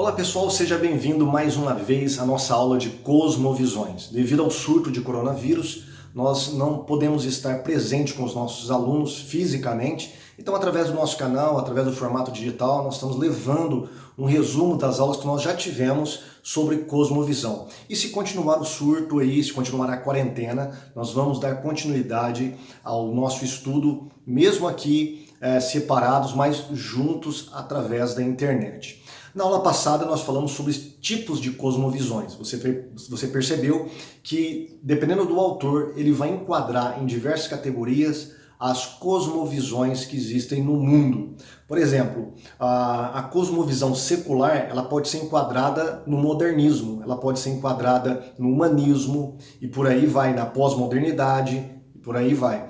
Olá pessoal, seja bem-vindo mais uma vez à nossa aula de cosmovisões. Devido ao surto de coronavírus, nós não podemos estar presentes com os nossos alunos fisicamente, então através do nosso canal, através do formato digital, nós estamos levando um resumo das aulas que nós já tivemos sobre cosmovisão. E se continuar o surto aí, se continuar a quarentena, nós vamos dar continuidade ao nosso estudo, mesmo aqui separados, mas juntos através da internet. Na aula passada nós falamos sobre tipos de cosmovisões. Você percebeu que, dependendo do autor, ele vai enquadrar em diversas categorias as cosmovisões que existem no mundo. Por exemplo, a cosmovisão secular, ela pode ser enquadrada no modernismo, ela pode ser enquadrada no humanismo e por aí vai, na pós-modernidade. Por aí vai.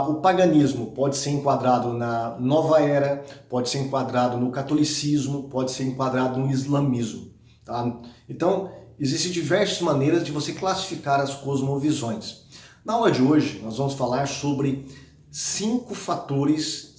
O paganismo pode ser enquadrado na nova era, pode ser enquadrado no catolicismo, pode ser enquadrado no islamismo. Tá? Então, existem diversas maneiras de você classificar as cosmovisões. Na aula de hoje, nós vamos falar sobre cinco fatores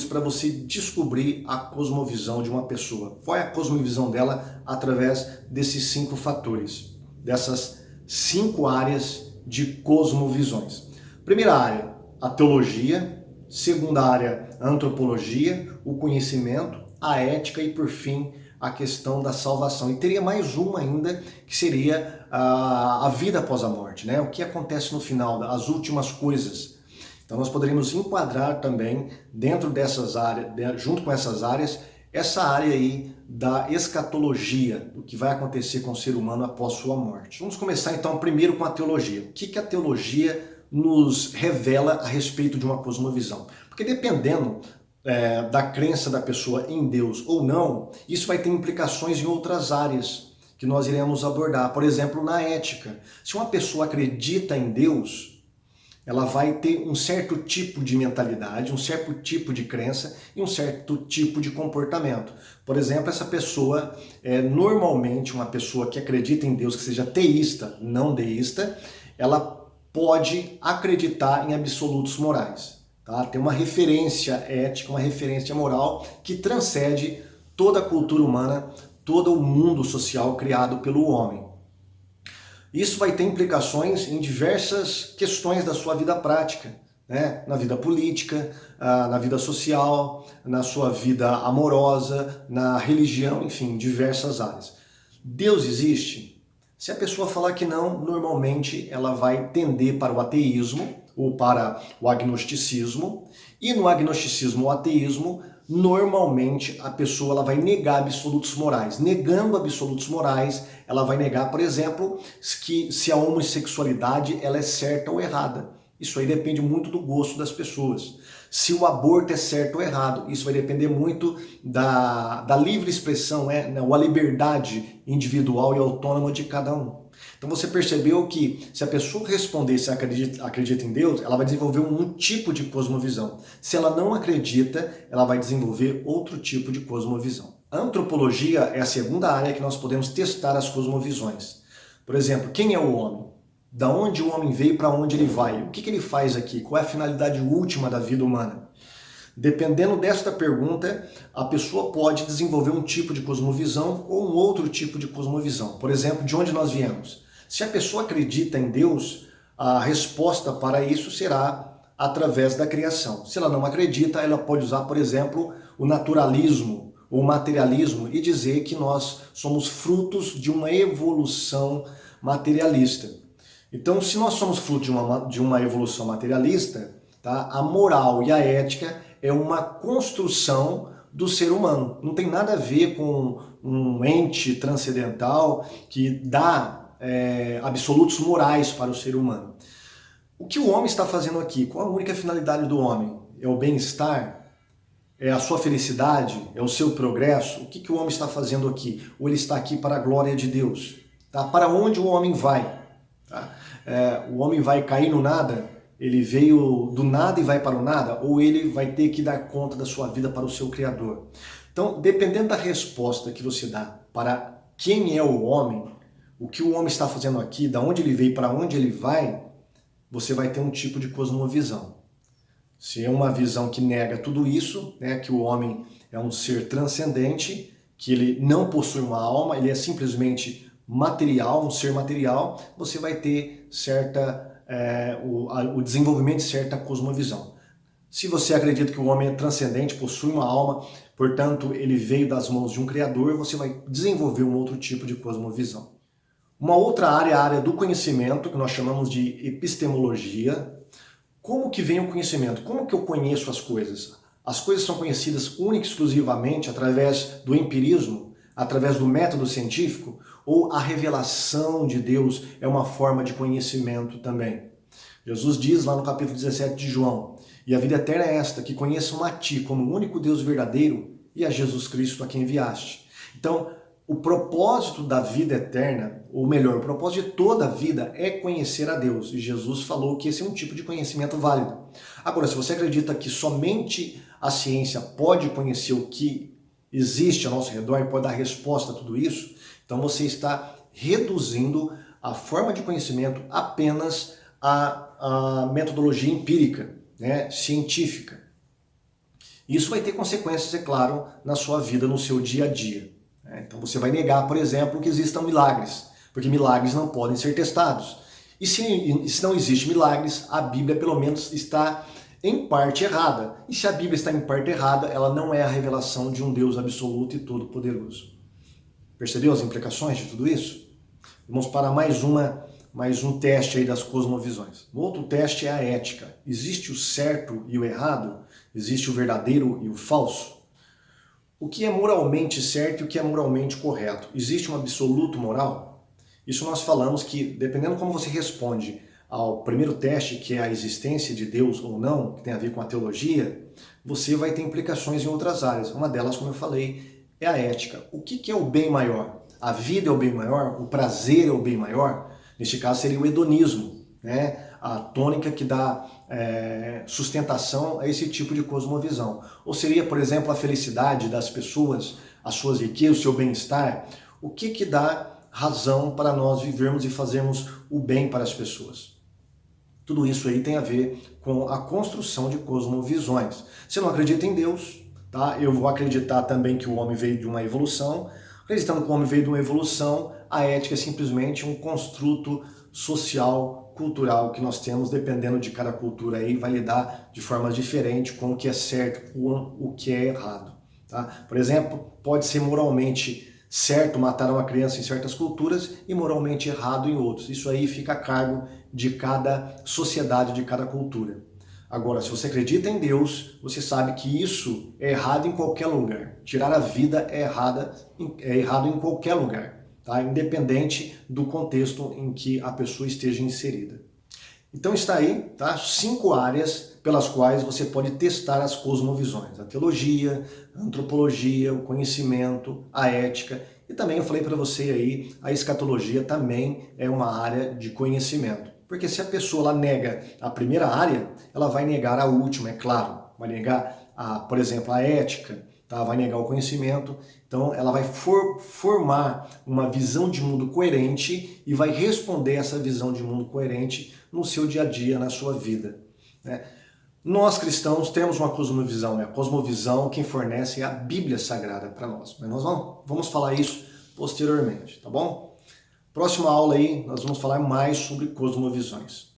para você descobrir a cosmovisão de uma pessoa. Qual é a cosmovisão dela através desses 5 fatores, dessas 5 áreas de cosmovisões. Primeira área, a teologia. Segunda área, a antropologia, o conhecimento, a ética e, por fim, a questão da salvação. E teria mais uma ainda, que seria a vida após a morte, né? O que acontece no final, as últimas coisas. Então nós poderíamos enquadrar também dentro dessas áreas, junto com essas áreas, essa área aí da escatologia, do que vai acontecer com o ser humano após sua morte. Vamos começar então primeiro com a teologia. O que a teologia nos revela a respeito de uma cosmovisão? Porque dependendo da crença da pessoa em Deus ou não, isso vai ter implicações em outras áreas que nós iremos abordar. Por exemplo, na ética. Se uma pessoa acredita em Deus, ela vai ter um certo tipo de mentalidade, um certo tipo de crença e um certo tipo de comportamento. Por exemplo, essa pessoa normalmente uma pessoa que acredita em Deus, que seja teísta, não deísta, ela pode acreditar em absolutos morais. Tá? Tem uma referência ética, uma referência moral que transcende toda a cultura humana, todo o mundo social criado pelo homem. Isso vai ter implicações em diversas questões da sua vida prática, né? Na vida política, na vida social, na sua vida amorosa, na religião, enfim, diversas áreas. Deus existe? Se a pessoa falar que não, normalmente ela vai tender para o ateísmo ou para o agnosticismo. E no agnosticismo ou ateísmo, normalmente a pessoa ela vai negar absolutos morais. Negando absolutos morais, ela vai negar, por exemplo, que se a homossexualidade ela é certa ou errada. Isso aí depende muito do gosto das pessoas. Se o aborto é certo ou errado, isso vai depender muito da livre expressão, ou a liberdade individual e autônoma de cada um. Então você percebeu que se a pessoa responder se acredita em Deus, ela vai desenvolver um tipo de cosmovisão. Se ela não acredita, ela vai desenvolver outro tipo de cosmovisão. A antropologia é a segunda área que nós podemos testar as cosmovisões. Por exemplo, quem é o homem? Da onde o homem veio, para onde ele vai? O que ele faz aqui? Qual é a finalidade última da vida humana? Dependendo desta pergunta, a pessoa pode desenvolver um tipo de cosmovisão ou um outro tipo de cosmovisão. Por exemplo, de onde nós viemos? Se a pessoa acredita em Deus, a resposta para isso será através da criação. Se ela não acredita, ela pode usar, por exemplo, o naturalismo ou o materialismo e dizer que nós somos frutos de uma evolução materialista. Então, se nós somos fruto de uma evolução materialista, tá, a moral e a ética é uma construção do ser humano. Não tem nada a ver com um ente transcendental que dá absolutos morais para o ser humano. O que o homem está fazendo aqui? Qual a única finalidade do homem? É o bem-estar? É a sua felicidade? É o seu progresso? O que o homem está fazendo aqui? Ou ele está aqui para a glória de Deus? Tá? Para onde o homem vai? Tá? O homem vai cair no nada? Ele veio do nada e vai para o nada? Ou ele vai ter que dar conta da sua vida para o seu Criador? Então, dependendo da resposta que você dá para quem é o homem, o que o homem está fazendo aqui, da onde ele veio e para onde ele vai, você vai ter um tipo de cosmovisão. Se é uma visão que nega tudo isso, né, que o homem é um ser transcendente, que ele não possui uma alma, ele é simplesmente material, um ser material, você vai ter o desenvolvimento de certa cosmovisão. Se você acredita que o homem é transcendente, possui uma alma, portanto ele veio das mãos de um Criador, você vai desenvolver um outro tipo de cosmovisão. Uma outra área é a área do conhecimento, que nós chamamos de epistemologia. Como que vem o conhecimento? Como que eu conheço as coisas? As coisas são conhecidas única e exclusivamente através do empirismo, através do método científico, ou a revelação de Deus é uma forma de conhecimento também? Jesus diz lá no capítulo 17 de João: "E a vida eterna é esta, que conheçam a Ti como o único Deus verdadeiro e a Jesus Cristo a quem enviaste." Então, o propósito da vida eterna, ou melhor, o propósito de toda a vida é conhecer a Deus. E Jesus falou que esse é um tipo de conhecimento válido. Agora, se você acredita que somente a ciência pode conhecer o que existe ao nosso redor e pode dar resposta a tudo isso, então você está reduzindo a forma de conhecimento apenas à metodologia empírica, né, científica. Isso vai ter consequências, é claro, na sua vida, no seu dia a dia. Então você vai negar, por exemplo, que existam milagres, porque milagres não podem ser testados. E se não existe milagres, a Bíblia pelo menos está em parte errada. E se a Bíblia está em parte errada, ela não é a revelação de um Deus absoluto e todo-poderoso. Percebeu as implicações de tudo isso? Vamos para mais um teste aí das cosmovisões. O outro teste é a ética. Existe o certo e o errado? Existe o verdadeiro e o falso? O que é moralmente certo e o que é moralmente correto? Existe um absoluto moral? Isso nós falamos que, dependendo como você responde ao primeiro teste, que é a existência de Deus ou não, que tem a ver com a teologia, você vai ter implicações em outras áreas. Uma delas, como eu falei, é a ética. O que é o bem maior? A vida é o bem maior? O prazer é o bem maior? Neste caso seria o hedonismo, né? A tônica que dá sustentação a esse tipo de cosmovisão. Ou seria, por exemplo, a felicidade das pessoas, as suas riquezas, o seu bem-estar. O que dá razão para nós vivermos e fazermos o bem para as pessoas? Tudo isso aí tem a ver com a construção de cosmovisões. Se eu não acredito em Deus, tá? Eu vou acreditar também que o homem veio de uma evolução. Acreditando que o homem veio de uma evolução, a ética é simplesmente um construto social, cultural que nós temos, dependendo de cada cultura aí, vai lidar de forma diferente com o que é certo, com o que é errado. Tá? Por exemplo, pode ser moralmente certo matar uma criança em certas culturas e moralmente errado em outros. Isso aí fica a cargo de cada sociedade, de cada cultura. Agora, se você acredita em Deus, você sabe que isso é errado em qualquer lugar. Tirar a vida é errado em qualquer lugar, tá? Independente do contexto em que a pessoa esteja inserida. Então está aí, tá? 5 áreas pelas quais você pode testar as cosmovisões. A teologia, a antropologia, o conhecimento, a ética. E também eu falei para você aí, a escatologia também é uma área de conhecimento. Porque se a pessoa nega a primeira área, ela vai negar a última, é claro. Vai negar, por exemplo, a ética, tá? Vai negar o conhecimento. Então ela vai formar uma visão de mundo coerente e vai responder essa visão de mundo coerente no seu dia a dia, na sua vida, né? Nós cristãos temos uma cosmovisão, né? A cosmovisão quem fornece é a Bíblia Sagrada para nós. Mas nós vamos falar isso posteriormente, tá bom? Próxima aula aí, nós vamos falar mais sobre cosmovisões.